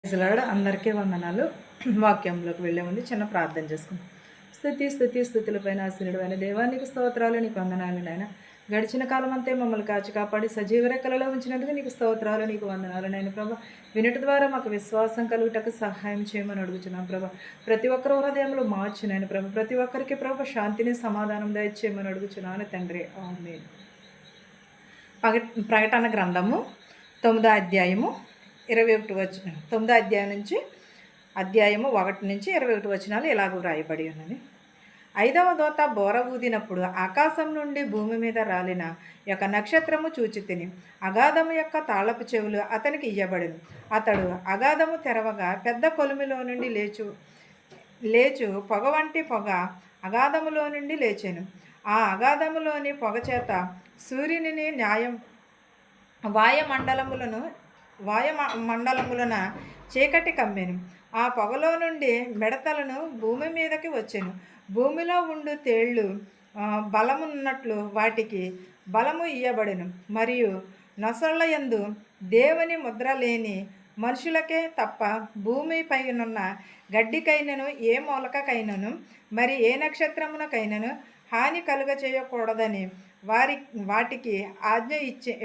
Praise అందరికీ వందనాలు. వాక్యంలోకి వెళ్ళే ముందు చిన్న ప్రార్థన చేసుకుందాం. స్థుతులపైన ఆశీనుడైన దేవానికి స్తోత్రాలు, నీకు వందనాలు నాయన. గడిచిన కాలం అంతే మమ్మల్ని కాచి కాపాడి సజీవ రెక్కలలో ఉంచినందుకు నీకు స్తోత్రాలు, నీకు వందనాలు నాయన ప్రభా. వినటి ద్వారా మాకు విశ్వాసం కలుగుటకు సహాయం చేయమని అడుగుతున్నాం ప్రభా. ప్రతి ఒక్కరు హృదయంలో మార్చు నాయన ప్రభా. ప్రతి ఒక్కరికి ప్రభా శాంతిని సమాధానం దయచేయమని అడుగుతున్నాను తండ్రి. ఆమేన్. ప్రకటన గ్రంథము 9వ అధ్యాయము 21 వచనం. 9వ అధ్యాయం నుంచి అధ్యాయము 1 నుంచి 21 వచనాలు ఇలాగూ రాయబడి ఉన్నది. 5వ దూత బోర ఊదినప్పుడు ఆకాశం నుండి భూమి మీద రాలిన యొక్క నక్షత్రము చూచి తిని అగాధము యొక్క తాళపు చెవులు అతనికి ఇయ్యబడెను. అతడు అగాధము తెరవగా పెద్ద కొలిమిలో నుండి లేచు పొగ వంటి పొగ అగాధములో నుండి లేచెను. ఆ అగాధములోని పొగ చేత సూర్యుని వాయుమండలములన చీకటి కమ్మెను. ఆ పొగలో నుండి మిడతలను భూమి మీదకి వచ్చెను. భూమిలో ఉండు తేళ్ళు బలమున్నట్లు వాటికి బలము ఇయ్యబడెను. మరియు నొసళ్ళ యందు దేవుని ముద్ర లేని మనుషులకే తప్ప భూమిపైనున్న గడ్డికైనను ఏ మూలకైనను మరి ఏ నక్షత్రమునకైనను హాని కలుగ చేయకూడదని వాటికి ఆజ్ఞ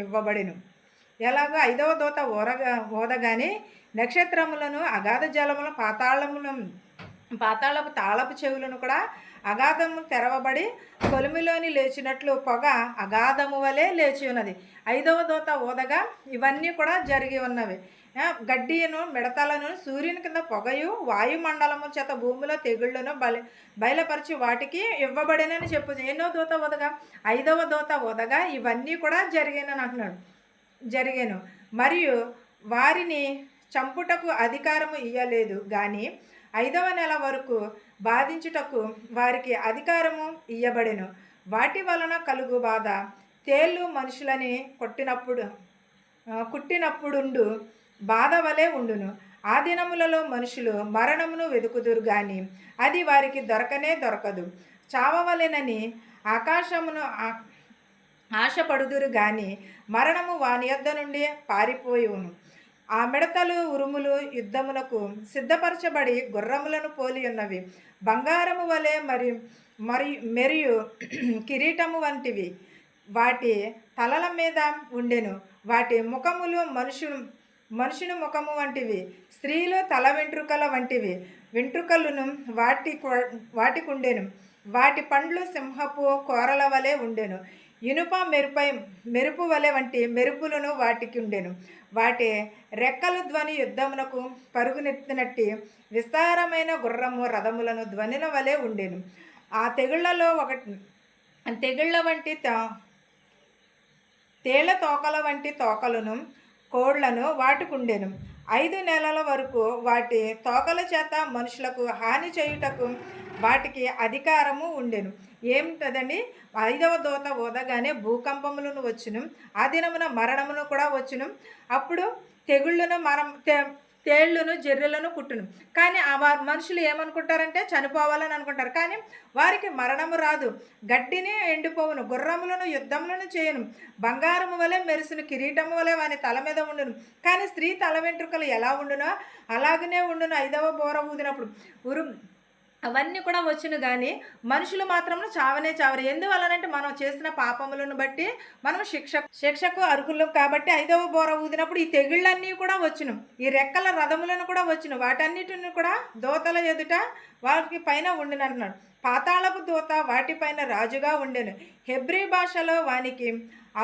ఇవ్వబడెను. ఎలాగో 5వ దూత ఓదగానే నక్షత్రములను అగాధ జలములను పాతాళపు తాళపు చెవులను కూడా అగాధము తెరవబడి కొలిమిలోని లేచినట్లు పొగ అగాధము వలె లేచి ఉన్నది. 5వ దూత ఓదగా ఇవన్నీ కూడా జరిగి ఉన్నవి. గడ్డియను మిడతలను సూర్యుని కింద పొగయు వాయుమండలము చేత భూమిలో తెగుళ్లను బయలుపరిచి వాటికి ఇవ్వబడినని చెప్పు. ఎన్నో దూత ఓదగా 5వ దూత ఓదగా ఇవన్నీ కూడా జరిగానని అంటున్నాడు. జరిగాను. మరియు వారిని చంపుటకు అధికారము ఇయ్యలేదు గాని 5వ నెల వరకు బాధించుటకు వారికి అధికారము ఇయ్యబడెను. వాటి వలన కలుగు బాధ తేళ్ళు మనుషులని కుట్టినప్పుడుండు బాధ వలె ఉండును. ఆ దినములలో మనుషులు మరణమును వెదుకుదురు గాని అది వారికి దొరకదు. చావవలెనని ఆకాశమును ఆశపడుదురు గాని మరణము వాని యొద్ద నుండి పారిపోయును. ఆ మిడతలు ఉరుములు యుద్ధమునకు సిద్ధపరచబడి గుర్రములను పోలి ఉన్నవి. బంగారము వలె మరియు కిరీటము వంటివి వాటి తలల మీద ఉండెను. వాటి ముఖములు మనుషుని ముఖము వంటివి, స్త్రీలు తల వెంట్రుకల వంటివి వెంట్రుకలను వాటికుండెను. వాటి పండ్లు సింహపు కోరల వలె ఉండెను. ఇనుప మెరుపు వలె వంటి మెరుపులను వాటికి ఉండెను. వాటి రెక్కలు ధ్వని యుద్ధమునకు పరుగునెత్తినట్టి విస్తారమైన గుర్రము రథములను ధ్వనిల వలె ఉండెను. ఆ తెగుళ్ళ వంటి తేళ్ల తోకల వంటి తోకలను కోళ్లను వాటికుండెను. 5 నెలల వరకు వాటి తోకల చేత మనుషులకు హాని చేయుటకు వాటికి అధికారము ఉండెను. ఏమిటదండి? 5వ దూత ఓదగానే భూకంపములను వచ్చును. ఆ దినమున మరణమును కూడా వచ్చును. అప్పుడు తెగుళ్ళను తేళ్లను జర్రెలను కుట్టును. కానీ మనుషులు ఏమనుకుంటారంటే చనిపోవాలని అనుకుంటారు. కానీ వారికి మరణము రాదు. గడ్డిని ఎండిపోవును. గుర్రములను యుద్ధములను చేయను. బంగారము వలె మెరుసును. కిరీటము వలె వాని తల మీద ఉండును. కానీ స్త్రీ తల వెంట్రుకలు ఎలా ఉండునో అలాగనే ఉండును 5వ బోర ఊదినప్పుడు. అవన్నీ కూడా వచ్చును కానీ మనుషులు మాత్రం చావరు. ఎందువలనంటే మనం చేసిన పాపములను బట్టి మనం శిక్షకు అర్హులు కాబట్టి 5వ బోర ఊదినప్పుడు ఈ తెగుళ్ళన్నీ కూడా వచ్చును. ఈ రెక్కల రథములను కూడా వచ్చును. వాటన్నిటిని కూడా దూతల ఎదుట వారికి పైన ఉండును అంటున్నాడు. పాతాళపు దూత వాటిపైన రాజుగా ఉండెను. హెబ్రీ భాషలో వానికి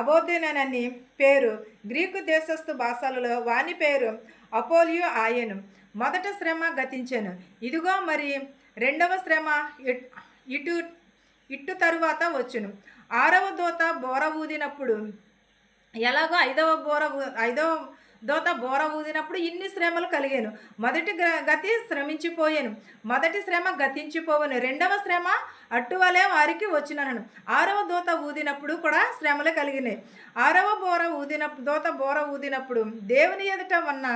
అబోధనని పేరు. గ్రీకు దేశస్థు భాషలలో వాని పేరు అపోలియో ఆయను. మొదట శ్రమ గతించెను. ఇదిగో మరి 2వ శ్రమ ఇట్టు తరువాత వచ్చును. 6వ దూత బోర ఊదినప్పుడు ఎలాగో 5వ దూత బోర ఊదినప్పుడు ఇన్ని శ్రమలు కలిగాను. మొదటి గతి శ్రమించిపోయాను. మొదటి శ్రమ గతించిపోవను. 2వ శ్రమ అట్టువలే వారికి వచ్చినను. 6వ దూత ఊదినప్పుడు కూడా శ్రమలు కలిగినాయి. 6వ దూత బోర ఊదినప్పుడు దేవుని ఎదుట ఉన్న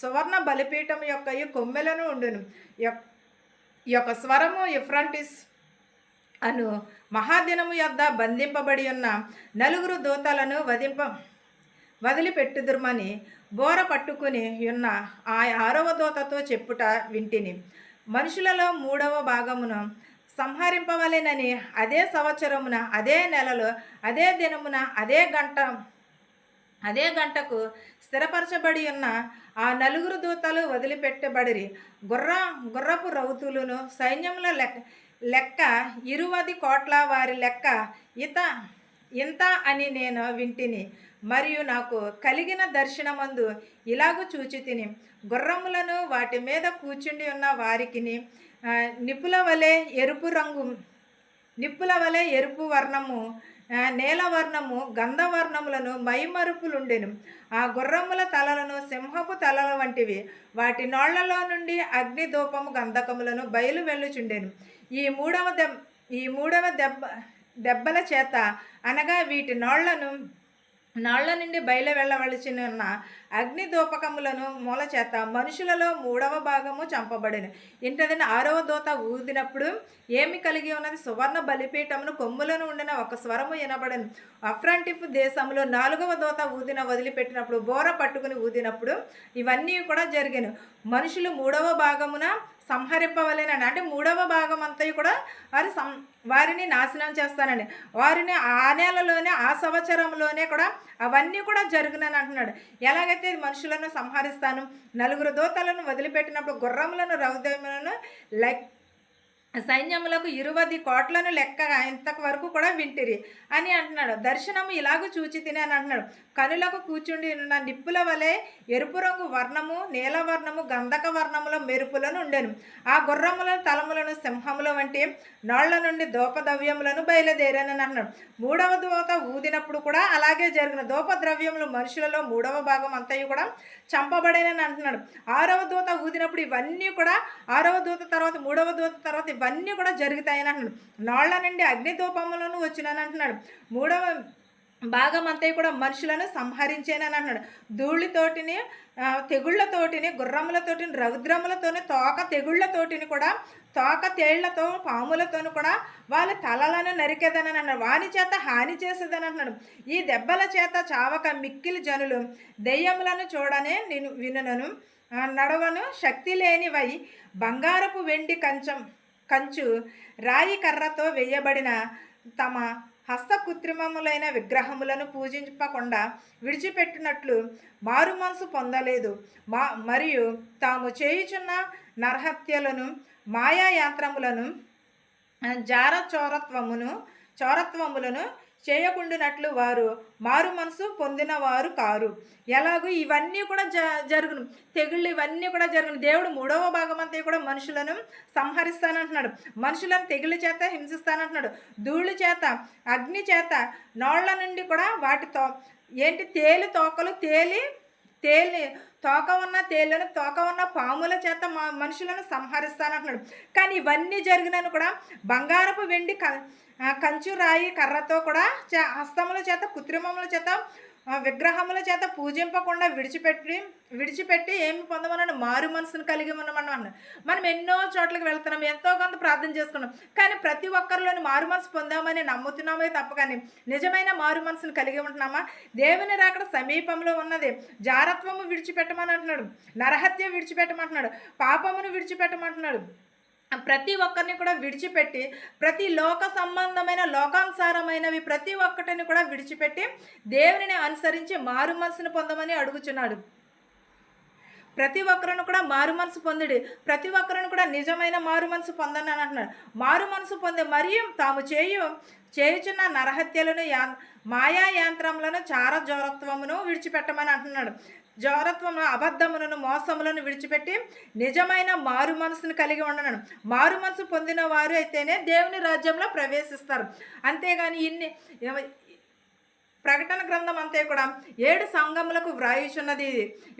సువర్ణ బలిపీఠం యొక్క ఈ కొమ్మెలను ఉండును. ఈ యొక్క స్వరము ఎఫ్రాంటిస్ అను మహాదినము యొద్ద బంధింపబడి ఉన్న 4 దూతలను వదిలిపెట్టుదురుమని బోర పట్టుకుని ఉన్న ఆ 6వ దూతతో చెప్పుట వింటిని. మనుషులలో 3వ భాగమును సంహరింపవలెనని అదే సంవత్సరమున, అదే నెలలో, అదే దినమున, అదే గంటకు స్థిరపరచబడి ఉన్న ఆ నలుగురు దూతలు వదిలిపెట్టబడిరి. గుర్రపు రౌతులను సైన్యముల లెక్క 20 కోట్ల వారి లెక్క ఇంత అని నేను వింటిని. మరియు నాకు కలిగిన దర్శనమందు ఇలాగు చూచితిని. గుర్రములను వాటి మీద కూర్చుండి ఉన్న వారికిని నిప్పుల వలె ఎరుపు వర్ణము, నీలవర్ణము, గంధవర్ణములను మైమరుపులుండెను. ఆ గుర్రముల తలలను సింహపు తలల వంటివి. వాటి నోళ్లలో నుండి అగ్ని ధూపము గంధకములను బయలు వెళ్ళుచుండెను. ఈ మూడవ దెబ్బల చేత, అనగా వీటి నాళ్ల నుండి బయలు వెళ్ళవలసిన అగ్ని ధూపకములను మూల చేత మనుషులలో 3వ భాగము చంపబడిన. ఇంటదిన 6వ దూత ఊదినప్పుడు ఏమి కలిగి ఉన్నది? సువర్ణ బలిపీఠమును కొమ్ములను ఉండిన ఒక స్వరము వినబడను. అఫ్రంటిఫ్ దేశంలో 4వ దూత వదిలిపెట్టినప్పుడు, బోర పట్టుకుని ఊదినప్పుడు ఇవన్నీ కూడా జరిగాను. మనుషులు 3వ భాగమున సంహరింపవలెనని, అంటే 3వ భాగం అంతా కూడా వారిని నాశనం చేస్తానని, వారిని ఆ నెలలోనే, ఆ సంవత్సరంలోనే కూడా అవన్నీ కూడా జరుగునని అంటున్నాడు. ఎలాగైతే మనుషులను సంహరిస్తాను, 4 దూతలను వదిలిపెట్టినప్పుడు గుర్రములను, రౌద్రములను సైన్యములకు 20 కోట్లను లెక్క ఇంతవరకు కూడా వింటిరి అని అంటున్నాడు. దర్శనము ఇలాగూ చూచి తిని అని అంటున్నాడు. కనులకు కూర్చుండి ఉన్న నిప్పుల వలె ఎరుపు రంగు వర్ణము, నీలవర్ణము, గంధక వర్ణముల మెరుపులను ఉండెను. ఆ గుర్రముల తలములను సింహముల వంటి నోళ్ల నుండి ధూపద్రవ్యములను బయలుదేరానని అంటున్నాడు. 3వ దూత ఊదినప్పుడు కూడా అలాగే జరిగిన. ధూపద్రవ్యములు మనుషులలో 3వ భాగం అంతయు కూడా చంపబడేనని అంటున్నాడు. 6వ దూత ఊదినప్పుడు ఇవన్నీ కూడా, 6వ దూత తర్వాత 3వ దూత తర్వాత ఇవన్నీ కూడా జరుగుతాయని అంటున్నాడు. నోళ్ల నుండి అగ్ని ధూపములను వచ్చినని అంటున్నాడు. 3వ భాగం అంతా కూడా మనుషులను సంహరించేనని అంటున్నాడు. ధూళితోటిని, తెగుళ్లతోటిని, గుర్రములతోటిని, రౌద్రములతోని, తెగుళ్లతోటిని కూడా, తోక తేళ్లతో, పాములతోని కూడా వాళ్ళ తలలను నరికేదని అన్నాడు. వాని చేత హాని చేసేదని అంటున్నాడు. ఈ దెబ్బల చేత చావక మిక్కిలి జనులు దెయ్యములను చూడనే నేను వినను, నడవను శక్తి లేనివై బంగారపు, వెండి కంచు రాయి కర్రతో వేయబడిన తమ హస్తకృత్రిమములైన విగ్రహములను పూజింపకుండా విడిచిపెట్టినట్లు మారు మనసు పొందలేదు. మరియు తాము చేయుచున్న నరహత్యలను, మాయాయంత్రములను, చోరత్వములను చేయకుండానట్లు వారు మారు మనసు పొందిన వారు కారు. ఎలాగూ ఇవన్నీ కూడా జరుగును. తెగుళ్ళు ఇవన్నీ కూడా జరుగును. దేవుడు 3వ భాగం అంతా కూడా మనుషులను సంహరిస్తానంటున్నాడు. మనుషులను తెగుళ్ళ చేత హింసిస్తానంటున్నాడు. ధూళి చేత, అగ్ని చేత, నోళ్ల నుండి కూడా వాటితో తేలి తోక ఉన్న తేళ్లను, తోక ఉన్న పాముల చేత మనుషులను సంహరిస్తానంటున్నాడు. కానీ ఇవన్నీ జరిగినను కూడా బంగారపు, వెండి కంచు రాయి కర్రతో కూడా హస్తముల చేత, కృత్రిమముల చేత, విగ్రహముల చేత పూజింపకుండా విడిచిపెట్టి ఏమి పొందమన్నాడు? మారు మనసును కలిగి ఉన్నామన్నాడు. మనం ఎన్నో చోట్లకి వెళ్తున్నాం, ఎంతో కొంత ప్రార్థన చేసుకున్నాం, కానీ ప్రతి ఒక్కరిలోని మారు మనసు పొందామని నమ్ముతున్నామే తప్ప కానీ నిజమైన మారు మనసును కలిగి ఉంటున్నామా? దేవుని రాకడ సమీపంలో ఉన్నది. జారత్వము విడిచిపెట్టమని అంటున్నాడు. నరహత్య విడిచిపెట్టమంటున్నాడు. పాపమును విడిచిపెట్టమంటున్నాడు. ప్రతి ఒక్కరిని కూడా విడిచిపెట్టి, ప్రతి లోక సంబంధమైన, లోకానుసారమైనవి ప్రతి ఒక్కటిని కూడా విడిచిపెట్టి దేవుని అనుసరించి మారు మనసును పొందమని అడుగుచున్నాడు. ప్రతి ఒక్కరిని కూడా మారు మనసు పొందిడి, ప్రతి ఒక్కరిని కూడా నిజమైన మారు మనసు పొందని అని అంటున్నాడు. మారు మనసు పొంది మరియు తాము చేయుచున్న నరహత్యలను, మాయా యంత్రములను, జోరత్వమును విడిచిపెట్టమని అంటున్నాడు. జోరత్వము, అబద్ధములను, మోసములను విడిచిపెట్టి నిజమైన మారు మనసును కలిగి ఉండను. మారు మనసు పొందిన వారు అయితేనే దేవుని రాజ్యంలో ప్రవేశిస్తారు. అంతేగాని ప్రకటన గ్రంథం అంతే కూడా 7 సంఘములకు వ్రాయుచున్నది.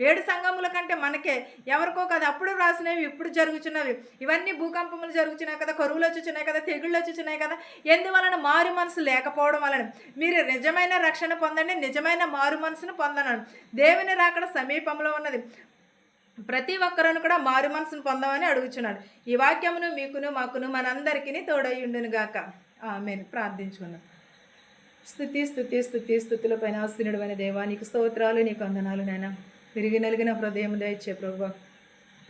7 సంఘముల కంటే మనకే ఎవరికో కదా అప్పుడు వ్రాసినవి, ఇప్పుడు జరుగుతున్నవి. ఇవన్నీ భూకంపములు జరుగుతున్నాయి కదా, కరువులు వచ్చుచున్నాయి కదా, తెగుళ్ళు వచ్చుచున్నాయి కదా. ఎందువలన? మారు మనసు లేకపోవడం వలన. మీరు నిజమైన రక్షణ పొందండి, నిజమైన మారు మనసును పొందనను. దేవుని రాకడ సమీపంలో ఉన్నది. ప్రతి ఒక్కరూ కూడా మారు మనసును పొందమని అడుగుచున్నాడు. ఈ వాక్యమును మీకును మాకును మనందరికీ తోడై ఉండును గాక. ఆమేన్. ప్రార్థించుకున్నాం. స్తుతుల పైన ఆస్తునుడైన దేవా, నీకు స్తోత్రాలు, నీకు వందనాలు నాయన. విరిగి నలిగిన హృదయం దయచే ప్రభా.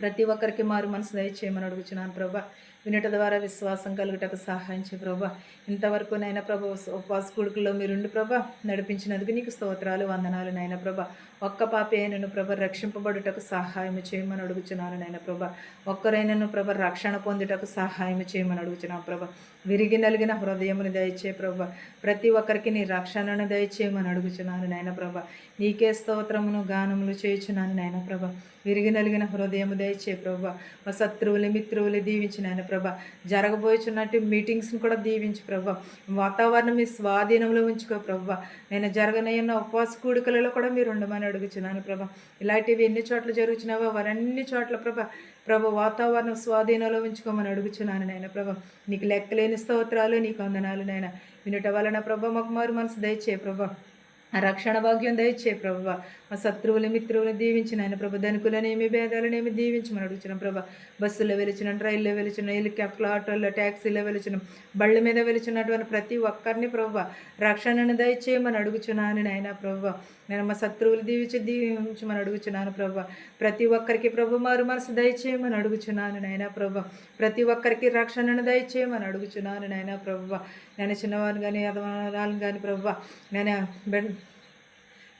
ప్రతి ఒక్కరికి మారు మనసు దయచేయమని అడుగుచున్నాను ప్రభా. వినుట ద్వారా విశ్వాసం కలుగుటకు సహాయం చేయ ప్రభా. ఇంతవరకు నైనా ప్రభా ఉపవాస కూడుకుల్లో మీరుండి ప్రభా నడిపించినందుకు నీకు స్తోత్రాలు, వందనాలు నైనా ప్రభా. ఒక్క పాపే అయినను ప్రభా రక్షింపబడుటకు సహాయం చేయమని అడుగుచున్నాను నైనా ప్రభా. ఒక్కరైనను ప్రభా రక్షణ పొందుటకు సహాయం చేయమని అడుగుచున్నాను ప్రభా. విరిగి నలిగిన హృదయమును దయచే ప్రభా. ప్రతి ఒక్కరికి నీ రక్షణను దయచేయమని అడుగుచున్నాను నాయన ప్రభా. నీకే స్తోత్రమును గానములు చేయుచున్నాను నాయన ప్రభా. విరిగి నలిగిన హృదయము దయచే ప్రభా. మా శత్రువులు మిత్రువులు దీవించి నాయన ప్రభా. జరగబోచున్నట్టు మీటింగ్స్ని కూడా దీవించు ప్రభా. వాతావరణం మీ స్వాధీనంలో ఉంచుకో ప్రభా. నేను జరగనయ్యున్న ఉపవాస కూడికలలో కూడా మీరు ఉండమని అడుగుచున్నాను ప్రభా. ఇలాంటివి ఎన్ని చోట్ల జరుగుతున్నావో వారన్ని చోట్ల ప్రభా వాతావరణం స్వాధీనంలో ఉంచుకోమని అడుగుచున్నాను నాయన ప్రభా. నీకు లెక్కలేని స్తోత్రాలు, నీకు వందనాలు నాయన. వినుట వలన ప్రభా మాకు మారు మనసు దయచే ప్రభా. రక్షణ భాగ్యం దయచే ప్రభా. మా శత్రువులు మిత్రువులు దీవించిన ఆయన ప్రభా. ధనికులనేమి భేదాలనేమి దీవించమని అడుగుతున్నాం ప్రభా. బస్సులో వెలిచిన, రైల్లో వెలిచిన, హెలికాప్టర్లు, ఆటోల్లో, ట్యాక్సీలో వెలిచిన, బళ్ళ మీద వెలిచినటువంటి ప్రతి ఒక్కరిని ప్రభా రక్షణను దయచేయమని అడుగుచున్నాను నాయన ప్రభా. నేను మా శత్రువులు దీవించమని అడుగుచున్నాను ప్రభా. ప్రతి ఒక్కరికి ప్రభు మారు మనసు దయచేయమని అడుగుచున్నాను నాయన ప్రభా. ప్రతి ఒక్కరికి రక్షణను దయచేయమని అడుగుచున్నాను నాయన ప్రభా. నేను చిన్నవారు కానీ అదవాళ్ళని కానీ ప్రభా.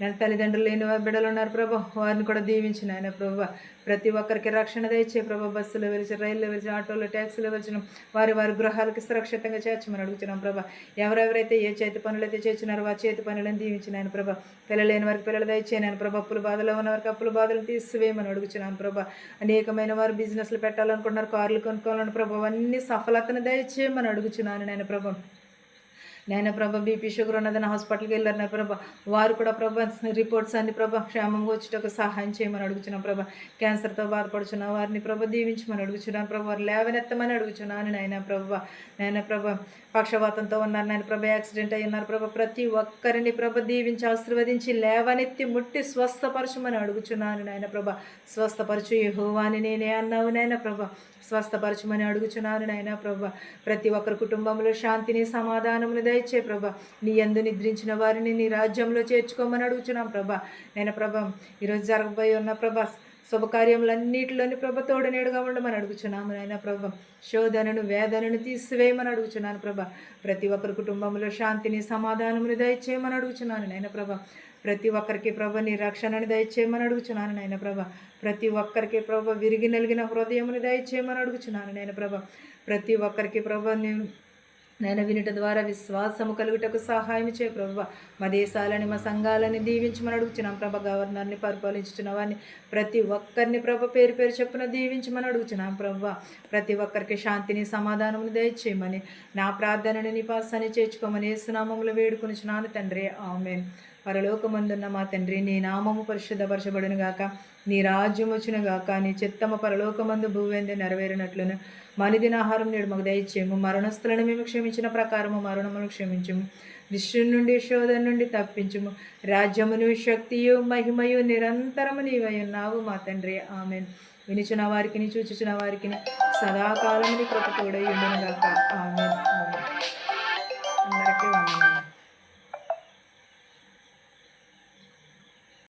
నేను తల్లిదండ్రులు లేని బిడ్డలు ఉన్నారు ప్రభా. వారిని కూడా దీవించిన ఆయన ప్రభా. ప్రతి ఒక్కరికి రక్షణ దయచే ప్రభా. బస్సులో వెలిచి, రైల్లో వెలిచి, ఆటోలో, ట్యాక్సీలో వెలిచిన వారి గృహాలకి సురక్షితంగా చేర్చమని అడుగుతున్నాం ప్రభా. ఎవరెవరైతే ఏ చేతి పనులు అయితే చేర్చున్నారో ఆ చేతి పనులను దీవించిన ఆయన ప్రభా. పిల్లలు లేని వారికి పిల్లలు దయచేయను ఆయన ప్రభా. అప్పుల బాధలో ఉన్న వారికి అప్పుల బాధలు తీసివేయమని అడుగుతున్నాను ప్రభా. అనేకమైన వారు బిజినెస్లు పెట్టాలనుకుంటున్నారు, కార్లు కొనుక్కోవాలని ప్రభా. అవన్నీ సఫలతను దయచేయమని అడుగుతున్నాను నేను ప్రభా. నాయన ప్రభా. బీపీ షుగర్ ఉన్నదని హాస్పిటల్కి వెళ్ళారు ప్రభా. వారు కూడా ప్రభా రిపోర్ట్స్ అన్ని ప్రభా క్షేమంగా వచ్చేటకు సహాయం చేయమని అడుగుచున్నాం ప్రభా. క్యాన్సర్తో బాధపడుచున్న వారిని ప్రభా దీవించమని అడుగుచున్నాను ప్రభా. వారు లేవనెత్తమని అడుగుచున్నాను నాయన ప్రభా. నాయన ప్రభా పక్షవాతంతో ఉన్నారు నాయన ప్రభా. యాక్సిడెంట్ అయి ఉన్నారు ప్రభా. ప్రతి ఒక్కరిని ప్రభా దీవించి ఆశీర్వదించి లేవనెత్తి ముట్టి స్వస్థపరచమని అడుగుచున్నాను నాయన ప్రభా. స్వస్థపరచు యెహోవాని నేనే అన్నావు నాయన ప్రభా. స్వస్థపరచమని అడుగుచున్నాను నాయన ప్రభా. ప్రతి ఒక్కరి కుటుంబంలో శాంతిని సమాధానమును దయచే ప్రభా. నీ యందు నిద్రించిన వారిని నీ రాజ్యంలో చేర్చుకోమని అడుగుచున్నాం ప్రభా. నేను ప్రభా ఈరోజు జరగబోయి ఉన్న ప్రభా శుభకార్యములన్నిటిలోని ప్రభ తోడనేడుగా ఉండమని అడుగుచున్నాము నాయన ప్రభా. శోధనను వేదనను తీసివేయమని అడుగుచున్నాను ప్రభా. ప్రతి ఒక్కరి కుటుంబంలో శాంతిని సమాధానమును దయచేయమని అడుగుచున్నాను నాయన ప్రభా. ప్రతి ఒక్కరికి ప్రభ నీ రక్షణను దయచేయమని అడుగుచున్నాను నాయన ప్రభా. ప్రతి ఒక్కరికి ప్రభ విరిగి నలిగిన హృదయమును దయచేయమని అడుగుచున్నాను నాయన ప్రభా. ప్రతి ఒక్కరికి ప్రభ నేను వినుట ద్వారా విశ్వాసము కలుగుటకు సహాయం చేయ ప్రభా. మా దేశాలని మా సంఘాలని దీవించమని అడుగుచున్నాం ప్రభా. గవర్నర్ని పరిపాలించుతున్న వారిని ప్రతి ఒక్కరిని ప్రభ పేరు పేరు చెప్పున దీవించమని అడుగుచున్నాం ప్రభా. ప్రతి ఒక్కరికి శాంతిని సమాధానమును దయచేయమని నా ప్రార్థనని నిపాసాన్ని చేర్చుకోమని యేసునామములో వేడుకొనుచున్నాను తండ్రి. ఆమేన్. పరలోకమందున్న మా తండ్రి, నీ నామము పరిశుద్ధపరచబడును గాక, నీ రాజ్యం వచ్చును గాక, నీ చిత్తము పరలోకమందు భూవేందు నెరవేరినట్లును మనిదిన ఆహారం నేడు మాకు దయచేయము. మరణస్థులను మేము క్షమించిన ప్రకారము మరణమును క్షమించము. విష్ణు నుండి శోధన నుండి తప్పించుము. రాజ్యమును శక్తియు మహిమయు నిరంతరము నీవై ఉన్నావు మా తండ్రి. ఆమెన్. వినిచిన వారికి చూచుచున్న వారికి సదాకాలముని కృప తోడై ఉండును గాక. ఆమెన్. అందరికీ వందనాలు.